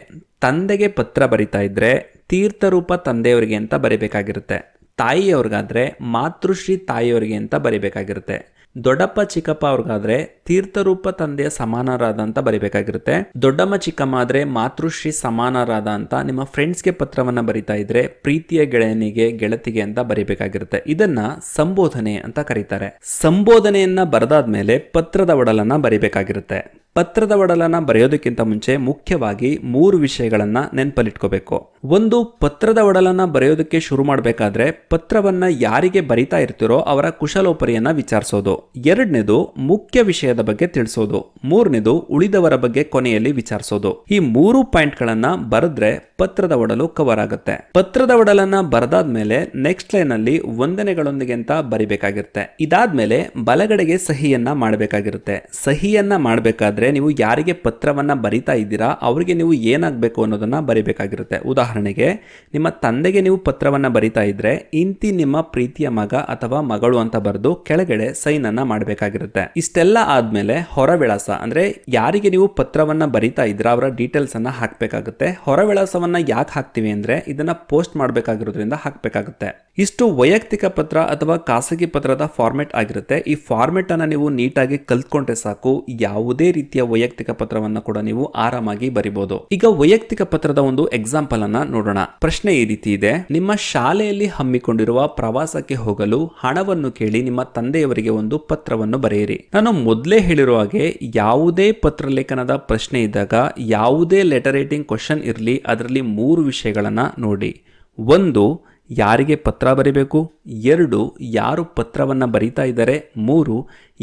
[SPEAKER 1] ತಂದೆಗೆ ಪತ್ರ ಬರಿತಾ ಇದ್ರೆ ತೀರ್ಥರೂಪ ತಂದೆಯವರಿಗೆ ಅಂತ ಬರೀಬೇಕಾಗಿರುತ್ತೆ. ತಾಯಿಯವ್ರಿಗಾದ್ರೆ ಮಾತೃಶ್ರೀ ತಾಯಿಯವರಿಗೆ ಅಂತ ಬರೀಬೇಕಾಗಿರುತ್ತೆ. ದೊಡ್ಡಪ್ಪ ಚಿಕ್ಕಪ್ಪ ಅವ್ರಿಗಾದ್ರೆ ತೀರ್ಥರೂಪ ತಂದೆಯ ಸಮಾನರಾದ ಅಂತ ಬರೀಬೇಕಾಗಿರುತ್ತೆ. ದೊಡ್ಡಮ್ಮ ಚಿಕ್ಕಮ್ಮ ಆದ್ರೆ ಮಾತೃಶ್ರೀ ಸಮಾನರಾದ ಅಂತ ನಿಮ್ಮ ಫ್ರೆಂಡ್ಸ್ಗೆ ಪತ್ರವನ್ನ ಬರಿತಾ ಇದ್ರೆ ಪ್ರೀತಿಯ ಗೆಳೆಯನಿಗೆ, ಗೆಳತಿಗೆ ಅಂತ ಬರೀಬೇಕಾಗಿರುತ್ತೆ. ಇದನ್ನ ಸಂಬೋಧನೆ ಅಂತ ಕರೀತಾರೆ. ಸಂಬೋಧನೆಯನ್ನ ಬರೆದಾದ್ಮೇಲೆ ಪತ್ರದ ಒಡಲನ್ನ ಬರೀಬೇಕಾಗಿರುತ್ತೆ. ಪತ್ರದ ಒಡಲನ್ನ ಬರೆಯೋದಕ್ಕಿಂತ ಮುಂಚೆ ಮುಖ್ಯವಾಗಿ 3 ವಿಷಯಗಳನ್ನ ನೆನಪಲ್ಲಿಟ್ಕೋಬೇಕು. ಒಂದು, ಪತ್ರದ ಒಡಲನ್ನ ಬರೆಯೋದಕ್ಕೆ ಶುರು ಮಾಡಬೇಕಾದ್ರೆ ಪತ್ರವನ್ನ ಯಾರಿಗೆ ಬರಿತಾ ಇರ್ತೀರೋ ಅವರ ಕುಶಲೋಪರಿಯನ್ನ ವಿಚಾರಿಸೋದು. 2ನೇದು ಮುಖ್ಯ ವಿಷಯದ ಬಗ್ಗೆ ತಿಳಿಸೋದು. 3ನೇದು ಉಳಿದವರ ಬಗ್ಗೆ ಕೊನೆಯಲ್ಲಿ ವಿಚಾರಿಸೋದು. ಈ 3 ಪಾಯಿಂಟ್ಗಳನ್ನ ಬರೆದ್ರೆ ಪತ್ರದ ಒಡಲು ಕವರ್ ಆಗುತ್ತೆ. ಪತ್ರದ ಒಡಲನ್ನ ಬರೆದಾದ್ಮೇಲೆ ನೆಕ್ಸ್ಟ್ ಲೈನ್ ಅಲ್ಲಿ ವಂದನೆಗಳೊಂದಿಗೆ ಅಂತ ಬರಿಬೇಕಾಗಿರುತ್ತೆ. ಇದಾದ್ಮೇಲೆ ಬಲಗಡೆಗೆ ಸಹಿಯನ್ನ ಮಾಡಬೇಕಾಗಿರುತ್ತೆ. ಸಹಿಯನ್ನ ಮಾಡಬೇಕಾದ್ರೆ ನೀವು ಯಾರಿಗೆ ಪತ್ರವನ್ನ ಬರಿತಾ ಇದ್ದೀರಾ ಅವರಿಗೆ ನೀವು ಏನಾಗಬೇಕು ಅನ್ನೋದನ್ನ ಬರಿಬೇಕಾಗಿರುತ್ತೆ. ಉದಾಹರಣೆಗೆ ನಿಮ್ಮ ತಂದೆಗೆ ನೀವು ಪತ್ರವನ್ನ ಬರಿತಾ ಇದ್ರೆ ಇಂತಿ ನಿಮ್ಮ ಪ್ರೀತಿಯ ಮಗ ಅಥವಾ ಮಗಳು ಅಂತ ಬರೆದು ಕೆಳಗಡೆ ಸೈನ್ ಅನ್ನ ಮಾಡಬೇಕಾಗಿರುತ್ತೆ. ಇಷ್ಟೆಲ್ಲ ಆದ್ಮೇಲೆ ಹೊರ ವಿಳಾಸ ಅಂದ್ರೆ ಯಾರಿಗೆ ನೀವು ಪತ್ರವನ್ನ ಬರಿತಾ ಇದ್ದೀರಾ ಅವರ ಡೀಟೇಲ್ಸ್ ಅನ್ನ ಹಾಕ್ಬೇಕಾಗುತ್ತೆ. ಹೊರ ವಿಳಾಸವನ್ನ ಯಾಕೆ ಹಾಕ್ತಿವಿ ಅಂದ್ರೆ ಇದನ್ನ ಪೋಸ್ಟ್ ಮಾಡಬೇಕಾಗಿರೋದ್ರಿಂದ ಹಾಕ್ಬೇಕಾಗುತ್ತೆ. ಇಷ್ಟು ವೈಯಕ್ತಿಕ ಪತ್ರ ಅಥವಾ ಖಾಸಗಿ ಪತ್ರದ ಫಾರ್ಮೆಟ್ ಆಗಿರುತ್ತೆ. ಈ ಫಾರ್ಮೆಟ್ ಅನ್ನ ನೀವು ನೀಟಾಗಿ ಕಲ್ತ್ಕೊಂಡ್ರೆ ಸಾಕು, ಯಾವುದೇ ರೀತಿಯ ವೈಯಕ್ತಿಕ ಪತ್ರವನ್ನ ಕೂಡ ನೀವು ಆರಾಮಾಗಿ ಬರಿಬಹುದು. ಈಗ ವೈಯಕ್ತಿಕ ಪತ್ರದ ಒಂದು ಎಕ್ಸಾಂಪಲ್ ಅನ್ನ ನೋಡೋಣ. ಪ್ರಶ್ನೆ ಈ ರೀತಿ ಇದೆ: ನಿಮ್ಮ ಶಾಲೆಯಲ್ಲಿ ಹಮ್ಮಿಕೊಂಡಿರುವ ಪ್ರವಾಸಕ್ಕೆ ಹೋಗಲು ಹಣವನ್ನು ಕೇಳಿ ನಿಮ್ಮ ತಂದೆಯವರಿಗೆ ಒಂದು ಪತ್ರವನ್ನು ಬರೆಯಿರಿ. ನಾನು ಮೊದಲೇ ಹೇಳಿರುವ ಹಾಗೆ ಯಾವುದೇ ಪತ್ರಲೇಖನದ ಪ್ರಶ್ನೆ ಇದ್ದಾಗ ಯಾವುದೇ ಲೆಟರ್ ರೈಟಿಂಗ್ ಕ್ವಶನ್ ಇರಲಿ ಅದರಲ್ಲಿ 3 ವಿಷಯಗಳನ್ನ ನೋಡಿ. 1, ಯಾರಿಗೆ ಪತ್ರ ಬರೀಬೇಕು. 2, ಯಾರು ಪತ್ರವನ್ನು ಬರಿತಾ ಇದ್ದಾರೆ. 3,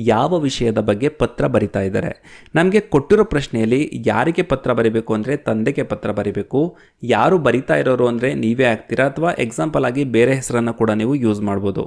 [SPEAKER 1] ಯಾವ ವಿಷಯದ ಬಗ್ಗೆ ಪತ್ರ ಬರಿತಾ ಇದ್ದಾರೆ. ನಮಗೆ ಕೊಟ್ಟಿರೋ ಪ್ರಶ್ನೆಯಲ್ಲಿ ಯಾರಿಗೆ ಪತ್ರ ಬರೀಬೇಕು ಅಂದರೆ ತಂದೆಗೆ ಪತ್ರ ಬರೀಬೇಕು. ಯಾರು ಬರಿತಾ ಇರೋರು ಅಂದರೆ ನೀವೇ ಆಗ್ತೀರಾ ಅಥವಾ ಎಕ್ಸಾಂಪಲ್ ಆಗಿ ಬೇರೆ ಹೆಸರನ್ನು ಕೂಡ ನೀವು ಯೂಸ್ ಮಾಡ್ಬೋದು.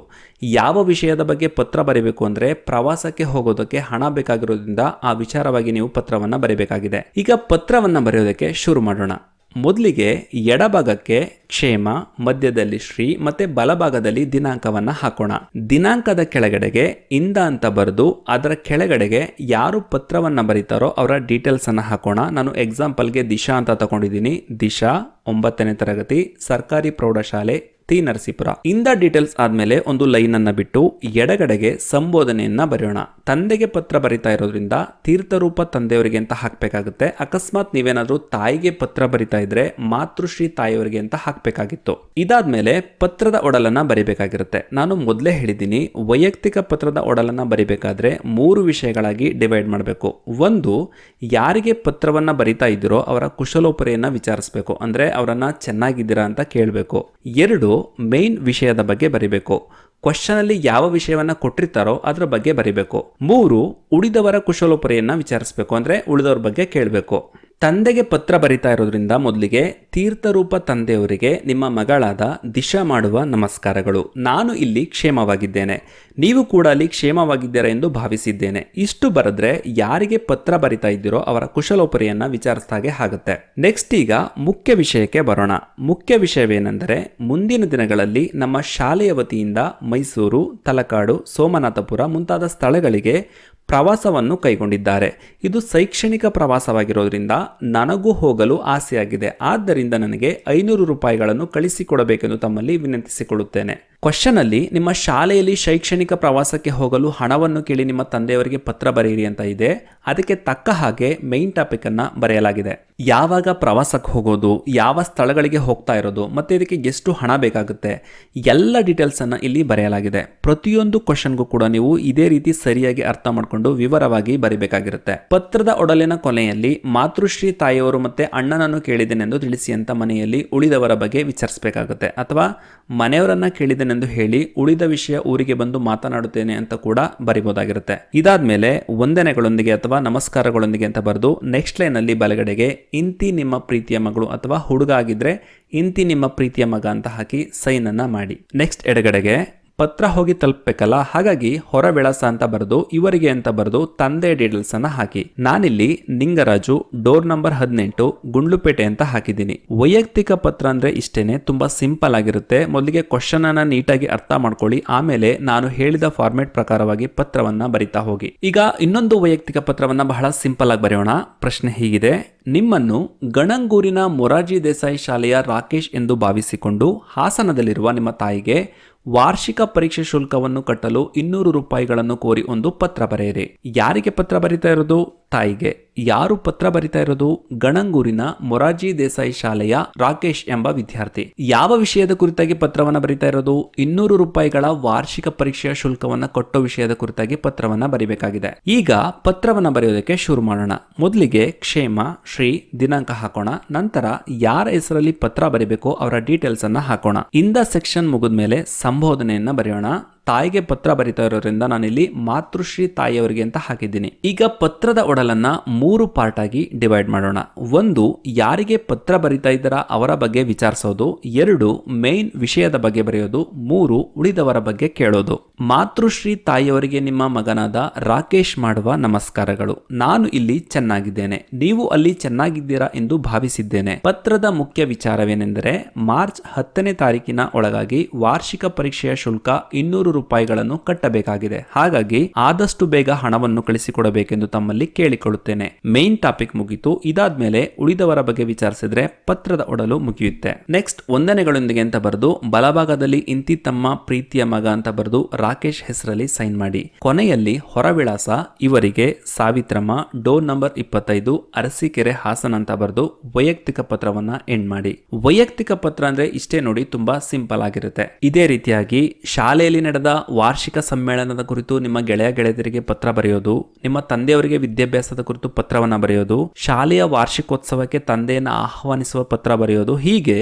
[SPEAKER 1] ಯಾವ ವಿಷಯದ ಬಗ್ಗೆ ಪತ್ರ ಬರೀಬೇಕು ಅಂದರೆ ಪ್ರವಾಸಕ್ಕೆ ಹೋಗೋದಕ್ಕೆ ಹಣ ಬೇಕಾಗಿರೋದ್ರಿಂದ ಆ ವಿಚಾರವಾಗಿ ನೀವು ಪತ್ರವನ್ನು ಬರೀಬೇಕಾಗಿದೆ. ಈಗ ಪತ್ರವನ್ನು ಬರೆಯೋದಕ್ಕೆ ಶುರು ಮಾಡೋಣ. ಮೊದಲಿಗೆ ಎಡಭಾಗಕ್ಕೆ ಕ್ಷೇಮ, ಮಧ್ಯದಲ್ಲಿ ಶ್ರೀ ಮತ್ತೆ ಬಲಭಾಗದಲ್ಲಿ ದಿನಾಂಕವನ್ನ ಹಾಕೋಣ. ದಿನಾಂಕದ ಕೆಳಗಡೆಗೆ ಇಂದ ಅಂತ ಬರೆದು ಅದರ ಕೆಳಗಡೆಗೆ ಯಾರು ಪತ್ರವನ್ನ ಬರೀತಾರೋ ಅವರ ಡೀಟೇಲ್ಸ್ ಅನ್ನ ಹಾಕೋಣ. ನಾನು ಎಕ್ಸಾಂಪಲ್ಗೆ ದಿಶಾ ಅಂತ ತಗೊಂಡಿದ್ದೀನಿ. ದಿಶಾ 9ನೇ ತರಗತಿ, ಸರ್ಕಾರಿ ಪ್ರೌಢಶಾಲೆ, ಟಿ ನರಸೀಪುರ. ಇಂದ ಡೀಟೇಲ್ಸ್ ಆದ್ಮೇಲೆ ಒಂದು ಲೈನ್ ಅನ್ನ ಬಿಟ್ಟು ಎಡಗಡೆಗೆ ಸಂಬೋಧನೆಯನ್ನ ಬರೆಯೋಣ. ತಂದೆಗೆ ಪತ್ರ ಬರಿತಾ ಇರೋದ್ರಿಂದ ತೀರ್ಥರೂಪ ತಂದೆಯವರಿಗೆ ಅಂತ ಹಾಕ್ಬೇಕಾಗುತ್ತೆ. ಅಕಸ್ಮಾತ್ ನೀವೇನಾದ್ರೂ ತಾಯಿಗೆ ಪತ್ರ ಬರಿತಾ ಇದ್ರೆ ಮಾತೃಶ್ರೀ ತಾಯಿಯವರಿಗೆ ಅಂತ ಹಾಕ್ಬೇಕಾಗಿತ್ತು. ಇದಾದ್ಮೇಲೆ ಪತ್ರದ ಒಡಲನ್ನ ಬರಿಬೇಕಾಗಿರುತ್ತೆ. ನಾನು ಮೊದಲೇ ಹೇಳಿದ್ದೀನಿ, ವೈಯಕ್ತಿಕ ಪತ್ರದ ಒಡಲನ್ನ ಬರಿಬೇಕಾದ್ರೆ 3 ವಿಷಯಗಳಾಗಿ ಡಿವೈಡ್ ಮಾಡಬೇಕು. ಒಂದು, ಯಾರಿಗೆ ಪತ್ರವನ್ನ ಬರಿತಾ ಇದ್ದೀರೋ ಅವರ ಕುಶಲೋಪರಿಯನ್ನ ವಿಚಾರಿಸಬೇಕು, ಅಂದ್ರೆ ಅವರನ್ನ ಚೆನ್ನಾಗಿದ್ದೀರಾ ಅಂತ ಕೇಳಬೇಕು. 2, ಮೇನ್ ವಿಷಯದ ಬಗ್ಗೆ ಬರಿಬೇಕು. ಕ್ವಶನ್ ಅಲ್ಲಿ ಯಾವ ವಿಷಯವನ್ನ ಕೊಟ್ಟಿರ್ತಾರೋ ಅದರ ಬಗ್ಗೆ ಬರಿಬೇಕು. 3, ಉಳಿದವರ ಕುಶಲೋಪರಿಯನ್ನ ವಿಚಾರಿಸಬೇಕು, ಅಂದ್ರೆ ಉಳಿದವರ ಬಗ್ಗೆ ಕೇಳಬೇಕು. ತಂದೆಗೆ ಪತ್ರ ಬರಿತಾ ಇರೋದ್ರಿಂದ ಮೊದಲಿಗೆ ತೀರ್ಥರೂಪ ತಂದೆಯವರಿಗೆ ನಿಮ್ಮ ಮಗಳಾದ ದಿಶಾ ಮಾಡುವ ನಮಸ್ಕಾರಗಳು. ನಾನು ಇಲ್ಲಿ ಕ್ಷೇಮವಾಗಿದ್ದೇನೆ, ನೀವು ಕೂಡ ಅಲ್ಲಿ ಕ್ಷೇಮವಾಗಿದ್ದೀರಾ ಎಂದು ಭಾವಿಸಿದ್ದೇನೆ. ಇಷ್ಟು ಬರೆದ್ರೆ ಯಾರಿಗೆ ಪತ್ರ ಬರಿತಾ ಇದ್ದೀರೋ ಅವರ ಕುಶಲೋಪರಿಯನ್ನ ವಿಚಾರಿಸಿದಾಗೆ ಆಗುತ್ತೆ. ನೆಕ್ಸ್ಟ್ ಈಗ ಮುಖ್ಯ ವಿಷಯಕ್ಕೆ ಬರೋಣ. ಮುಖ್ಯ ವಿಷಯವೇನೆಂದರೆ, ಮುಂದಿನ ದಿನಗಳಲ್ಲಿ ನಮ್ಮ ಶಾಲೆಯ ವತಿಯಿಂದ ಮೈಸೂರು, ತಲಕಾಡು, ಸೋಮನಾಥಪುರ ಮುಂತಾದ ಸ್ಥಳಗಳಿಗೆ ಪ್ರವಾಸವನ್ನು ಕೈಗೊಂಡಿದ್ದಾರೆ. ಇದು ಶೈಕ್ಷಣಿಕ ಪ್ರವಾಸವಾಗಿರೋದ್ರಿಂದ ನನಗೂ ಹೋಗಲು ಆಸೆಯಾಗಿದೆ. ಆದ್ದರಿಂದ ನನಗೆ 500 ರೂಪಾಯಿಗಳನ್ನು ಕಳಿಸಿಕೊಡಬೇಕೆಂದು ತಮ್ಮಲ್ಲಿ ವಿನಂತಿಸಿಕೊಳ್ಳುತ್ತೇನೆ. ಕ್ವಶನ್ ಅಲ್ಲಿ ನಿಮ್ಮ ಶಾಲೆಯಲ್ಲಿ ಶೈಕ್ಷಣಿಕ ಪ್ರವಾಸಕ್ಕೆ ಹೋಗಲು ಹಣವನ್ನು ಕೇಳಿ ನಿಮ್ಮ ತಂದೆಯವರಿಗೆ ಪತ್ರ ಬರೆಯಿರಿ ಅಂತ ಇದೆ. ಅದಕ್ಕೆ ತಕ್ಕ ಹಾಗೆ ಮೈನ್ ಟಾಪಿಕ್ ಅನ್ನ ಬರೆಯಲಾಗಿದೆ. ಯಾವಾಗ ಪ್ರವಾಸಕ್ಕೆ ಹೋಗೋದು, ಯಾವ ಸ್ಥಳಗಳಿಗೆ ಹೋಗ್ತಾ ಇರೋದು, ಮತ್ತೆ ಇದಕ್ಕೆ ಎಷ್ಟು ಹಣ ಬೇಕಾಗುತ್ತೆ, ಎಲ್ಲ ಡೀಟೇಲ್ಸ್ ಅನ್ನ ಇಲ್ಲಿ ಬರೆಯಲಾಗಿದೆ. ಪ್ರತಿಯೊಂದು ಕ್ವಶನ್ಗೂ ಕೂಡ ನೀವು ಇದೇ ರೀತಿ ಸರಿಯಾಗಿ ಅರ್ಥ ಮಾಡಿಕೊಂಡು ವಿವರವಾಗಿ ಬರಿಬೇಕಾಗಿರುತ್ತೆ. ಪತ್ರದ ಒಡಲಿನ ಕೊನೆಯಲ್ಲಿ ಮಾತೃಶ್ರೀ ತಾಯಿಯವರು ಮತ್ತೆ ಅಣ್ಣನನ್ನು ಕೇಳಿದ್ದೇನೆಂದು ತಿಳಿಸಿ ಅಂತ ಮನೆಯಲ್ಲಿ ಉಳಿದವರ ಬಗ್ಗೆ ವಿಚಾರಿಸಬೇಕಾಗುತ್ತೆ. ಅಥವಾ ಮನೆಯವರನ್ನ ಕೇಳಿದ್ದೇನೆಂದು ಹೇಳಿ ಉಳಿದ ವಿಷಯ ಊರಿಗೆ ಬಂದು ಮಾತನಾಡುತ್ತೇನೆ ಅಂತ ಕೂಡ ಬರಿಬಹುದಾಗಿರುತ್ತೆ. ಇದಾದ್ಮೇಲೆ ವಂದನೆಗಳೊಂದಿಗೆ ಅಥವಾ ನಮಸ್ಕಾರಗಳೊಂದಿಗೆ ಅಂತ ಬರೆದು ನೆಕ್ಸ್ಟ್ ಲೈನ್ ಅಲ್ಲಿ ಬಲಗಡೆಗೆ ಇಂತಿ ನಿಮ್ಮ ಪ್ರೀತಿಯ ಮಗಳು ಅಥವಾ ಹುಡುಗ ಆಗಿದ್ರೆ ಇಂತಿ ನಿಮ್ಮ ಪ್ರೀತಿಯ ಮಗ ಅಂತ ಹಾಕಿ ಸೈನ್ ಅನ್ನ ಮಾಡಿ. ನೆಕ್ಸ್ಟ್ ಎಡಗಡೆಗೆ ಪತ್ರ ಹೋಗಿ ತಲುಪಬೇಕಲ್ಲ, ಹಾಗಾಗಿ ಹೊರ ವಿಳಾಸ ಅಂತ ಬರೆದು ಇವರಿಗೆ ಅಂತ ಬರೆದು ತಂದೆ ಡೀಟೇಲ್ಸ್ ಅನ್ನ ಹಾಕಿ. ನಾನಿಲ್ಲಿ ನಿಂಗರಾಜು, ಡೋರ್ ನಂಬರ್ 18, ಗುಂಡ್ಲುಪೇಟೆ ಅಂತ ಹಾಕಿದ್ದೀನಿ. ವೈಯಕ್ತಿಕ ಪತ್ರ ಅಂದ್ರೆ ಇಷ್ಟೇನೆ, ತುಂಬಾ ಸಿಂಪಲ್ ಆಗಿರುತ್ತೆ. ಮೊದಲಿಗೆ ಕ್ವಶನ್ ಅನ್ನ ನೀಟಾಗಿ ಅರ್ಥ ಮಾಡ್ಕೊಳ್ಳಿ, ಆಮೇಲೆ ನಾನು ಹೇಳಿದ ಫಾರ್ಮೆಟ್ ಪ್ರಕಾರವಾಗಿ ಪತ್ರವನ್ನ ಬರಿತಾ ಹೋಗಿ. ಈಗ ಇನ್ನೊಂದು ವೈಯಕ್ತಿಕ ಪತ್ರವನ್ನ ಬಹಳ ಸಿಂಪಲ್ ಆಗಿ ಬರೆಯೋಣ. ಪ್ರಶ್ನೆ ಹೀಗಿದೆ: ನಿಮ್ಮನ್ನು ಗಣಂಗೂರಿನ ಮೊರಾರ್ಜಿ ದೇಸಾಯಿ ಶಾಲೆಯ ರಾಕೇಶ್ ಎಂದು ಭಾವಿಸಿಕೊಂಡು ಹಾಸನದಲ್ಲಿರುವ ನಿಮ್ಮ ತಾಯಿಗೆ ವಾರ್ಷಿಕ ಪರೀಕ್ಷೆ ಶುಲ್ಕವನ್ನು ಕಟ್ಟಲು 200 ರೂಪಾಯಿಗಳನ್ನು ಕೋರಿ ಒಂದು ಪತ್ರ ಬರೆಯಿರಿ. ಯಾರಿಗೆ ಪತ್ರ ಬರಿತಾ ಇರೋದು? ತಾಯಿಗೆ. ಯಾರು ಪತ್ರ ಬರಿತಾ ಇರೋದು? ಗಣಂಗೂರಿನ ಮೊರಾರ್ಜಿ ದೇಸಾಯಿ ಶಾಲೆಯ ರಾಕೇಶ್ ಎಂಬ ವಿದ್ಯಾರ್ಥಿ. ಯಾವ ವಿಷಯದ ಕುರಿತಾಗಿ ಪತ್ರವನ್ನ ಬರಿತಾ ಇರೋದು? 200 ರೂಪಾಯಿಗಳ ವಾರ್ಷಿಕ ಪರೀಕ್ಷೆಯ ಶುಲ್ಕವನ್ನ ಕಟ್ಟೋ ವಿಷಯದ ಕುರಿತಾಗಿ ಪತ್ರವನ್ನ ಬರಿಬೇಕಾಗಿದೆ. ಈಗ ಪತ್ರವನ್ನ ಬರೆಯೋದಕ್ಕೆ ಶುರು ಮಾಡೋಣ. ಮೊದಲಿಗೆ ಕ್ಷೇಮ, ಶ್ರೀ, ದಿನಾಂಕ ಹಾಕೋಣ. ನಂತರ ಯಾರ ಹೆಸರಲ್ಲಿ ಪತ್ರ ಬರಿಬೇಕೋ ಅವರ ಡೀಟೇಲ್ಸ್ ಅನ್ನ ಹಾಕೋಣ. ಇಂದ ಸೆಕ್ಷನ್ ಮುಗಿದ್ಮೇಲೆ ಸಂಬೋಧನೆಯನ್ನ ಬರೆಯೋಣ. ತಾಯಿಗೆ ಪತ್ರ ಬರಿತಾ ಇರೋದ್ರಿಂದ ನಾನಿಲ್ಲಿ ಮಾತೃಶ್ರೀ ತಾಯಿಯವರಿಗೆ ಅಂತ ಹಾಕಿದ್ದೀನಿ. ಈಗ ಪತ್ರದ ಒಡಲನ್ನ 3 ಪಾರ್ಟ್ ಆಗಿ ಡಿವೈಡ್ ಮಾಡೋಣ. 1, ಯಾರಿಗೆ ಪತ್ರ ಬರಿತಾ ಇದ್ದಾರ ಅವರ ಬಗ್ಗೆ ವಿಚಾರಿಸೋದು. 2, ಮೇನ್ ವಿಷಯದ ಬಗ್ಗೆ ಬರೆಯೋದು. 3, ಉಳಿದವರ ಬಗ್ಗೆ ಕೇಳೋದು. ಮಾತೃಶ್ರೀ ತಾಯಿಯವರಿಗೆ ನಿಮ್ಮ ಮಗನಾದ ರಾಕೇಶ್ ಮಾಡುವ ನಮಸ್ಕಾರಗಳು. ನಾನು ಇಲ್ಲಿ ಚೆನ್ನಾಗಿದ್ದೇನೆ, ನೀವು ಅಲ್ಲಿ ಚೆನ್ನಾಗಿದ್ದೀರಾ ಎಂದು ಭಾವಿಸಿದ್ದೇನೆ. ಪತ್ರದ ಮುಖ್ಯ ವಿಚಾರವೇನೆಂದರೆ, ಮಾರ್ಚ್ 10ನೇ ತಾರೀಕಿನ ಒಳಗಾಗಿ ವಾರ್ಷಿಕ ಪರೀಕ್ಷೆಯ ಶುಲ್ಕ 200 ರೂಪಾಯಿಗಳನ್ನು ಕಟ್ಟಬೇಕಾಗಿದೆ. ಹಾಗಾಗಿ ಆದಷ್ಟು ಬೇಗ ಹಣವನ್ನು ಕಳಿಸಿಕೊಡಬೇಕೆಂದು ತಮ್ಮಲ್ಲಿ ಕೇಳಿಕೊಳ್ಳುತ್ತೇನೆ. ಮೇನ್ ಟಾಪಿಕ್ ಮುಗಿತು. ಇದಾದ್ಮೇಲೆ ಉಳಿದವರ ಬಗ್ಗೆ ವಿಚಾರಿಸಿದ್ರೆ ಪತ್ರದ ಒಡಲು ಮುಗಿಯುತ್ತೆ. ನೆಕ್ಸ್ಟ್ ವಂದನೆಗಳೊಂದಿಗೆ ಅಂತ ಬರೆದು ಬಲಭಾಗದಲ್ಲಿ ಇಂತಿ ತಮ್ಮ ಪ್ರೀತಿಯ ಮಗ ಅಂತ ಬರೆದು ರಾಕೇಶ್ ಹೆಸರಲ್ಲಿ ಸೈನ್ ಮಾಡಿ. ಕೊನೆಯಲ್ಲಿ ಹೊರ ವಿಳಾಸ ಇವರಿಗೆ ಸಾವಿತ್ರಮ್ಮ, ಡೋರ್ ನಂಬರ್ 25, ಅರಸೀಕೆರೆ, ಹಾಸನ ಅಂತ ಬರೆದು ವೈಯಕ್ತಿಕ ಪತ್ರವನ್ನ ಎಂಡ್ ಮಾಡಿ. ವೈಯಕ್ತಿಕ ಪತ್ರ ಅಂದ್ರೆ ಇಷ್ಟೇ ನೋಡಿ, ತುಂಬಾ ಸಿಂಪಲ್ ಆಗಿರುತ್ತೆ. ಇದೇ ರೀತಿಯಾಗಿ ಶಾಲೆಯಲ್ಲಿ ನಡೆದ ವಾರ್ಷಿಕ ಸಮ್ಮೇಳನದ ಕುರಿತು ನಿಮ್ಮ ಗೆಳೆಯ ಗೆಳೆಯರಿಗೆ ಪತ್ರ ಬರೆಯೋದು, ನಿಮ್ಮ ತಂದೆಯವರಿಗೆ ವಿದ್ಯಾಭ್ಯಾಸದ ಕುರಿತು ಪತ್ರವನ್ನ ಬರೆಯೋದು, ಶಾಲೆಯ ವಾರ್ಷಿಕೋತ್ಸವಕ್ಕೆ ತಂದೆಯನ್ನು ಆಹ್ವಾನಿಸುವ ಪತ್ರ ಬರೆಯೋದು, ಹೀಗೆ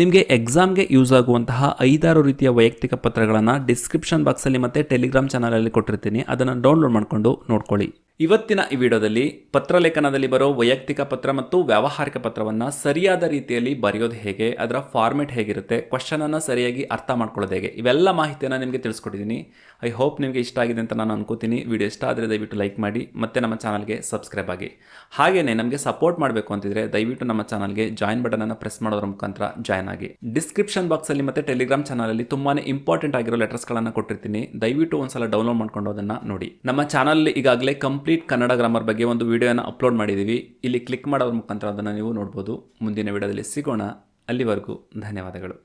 [SPEAKER 1] ನಿಮಗೆ ಎಕ್ಸಾಮ್ಗೆ ಯೂಸ್ ಆಗುವಂತಹ 5-6 ರೀತಿಯ ವೈಯಕ್ತಿಕ ಪತ್ರಗಳನ್ನ ಡಿಸ್ಕ್ರಿಪ್ಷನ್ ಬಾಕ್ಸ್ ಅಲ್ಲಿ ಮತ್ತೆ ಟೆಲಿಗ್ರಾಮ್ ಚಾನಲ್ ಅಲ್ಲಿ ಕೊಟ್ಟಿರ್ತೀನಿ. ಅದನ್ನ ಡೌನ್ಲೋಡ್ ಮಾಡ್ಕೊಂಡು ನೋಡ್ಕೊಳ್ಳಿ. ಇವತ್ತಿನ ಈ ವಿಡಿಯೋದಲ್ಲಿ ಪತ್ರಲೇಖನದಲ್ಲಿ ಬರೋ ವೈಯಕ್ತಿಕ ಪತ್ರ ಮತ್ತು ವ್ಯಾವಹಾರಿಕ ಪತ್ರವನ್ನು ಸರಿಯಾದ ರೀತಿಯಲ್ಲಿ ಬರೆಯೋದು ಹೇಗೆ, ಅದರ ಫಾರ್ಮೆಟ್ ಹೇಗಿರುತ್ತೆ, ಕ್ವಶನನ್ನು ಸರಿಯಾಗಿ ಅರ್ಥ ಮಾಡ್ಕೊಳ್ಳೋದು ಹೇಗೆ, ಇವೆಲ್ಲ ಮಾಹಿತಿಯನ್ನು ನಿಮಗೆ ತಿಳಿಸ್ಕೊಟ್ಟಿದ್ದೀನಿ. ಐ ಹೋಪ್ ನಿಮಗೆ ಇಷ್ಟ ಆಗಿದೆ ಅಂತ ನಾನು ಅನ್ಕೋತೀನಿ. ವಿಡಿಯೋ ಇಷ್ಟ ಆದರೆ ದಯವಿಟ್ಟು ಲೈಕ್ ಮಾಡಿ ಮತ್ತು ನಮ್ಮ ಚಾನಲ್ಗೆ ಸಬ್ಸ್ಕ್ರೈಬ್ ಆಗಿ. ಹಾಗೆಯೇ ನಮಗೆ ಸಪೋರ್ಟ್ ಮಾಡಬೇಕು ಅಂತಿದ್ರೆ ದಯವಿಟ್ಟು ನಮ್ಮ ಚಾನಲ್ಗೆ ಜಾಯಿನ್ ಬಟನನ್ನು ಪ್ರೆಸ್ ಮಾಡೋದ್ರ ಮುಖಾಂತರ ಜಾಯ್ನ್ ಆಗಿ. ಡಿಸ್ಕ್ರಿಪ್ಷನ್ ಬಾಕ್ಸಲ್ಲಿ ಮತ್ತು ಟೆಲಿಗ್ರಾಮ್ ಚಾನಲಲ್ಲಿ ತುಂಬಾ ಇಂಪಾರ್ಟೆಂಟ್ ಆಗಿರೋ ಲೆಟರ್ಸ್ಗಳನ್ನು ಕೊಟ್ಟಿರ್ತೀನಿ. ದಯವಿಟ್ಟು ಒಂದ್ಸಲ ಡೌನ್ಲೋಡ್ ಮಾಡ್ಕೊಂಡು ಅದನ್ನು ನೋಡಿ. ನಮ್ಮ ಚಾನಲ್ ಈಗಾಗಲೇ ಕಂಪ್ಲೀಟ್ ಕನ್ನಡ ಗ್ರಾಮರ್ ಬಗ್ಗೆ ಒಂದು ವಿಡಿಯೋನ ಅಪ್ಲೋಡ್ ಮಾಡಿದ್ದೀವಿ. ಇಲ್ಲಿ ಕ್ಲಿಕ್ ಮಾಡೋದ್ರ ಮುಖಾಂತರ ಅದನ್ನು ನೀವು ನೋಡ್ಬೋದು. ಮುಂದಿನ ವಿಡಿಯೋದಲ್ಲಿ ಸಿಗೋಣ. ಅಲ್ಲಿವರೆಗೂ ಧನ್ಯವಾದಗಳು.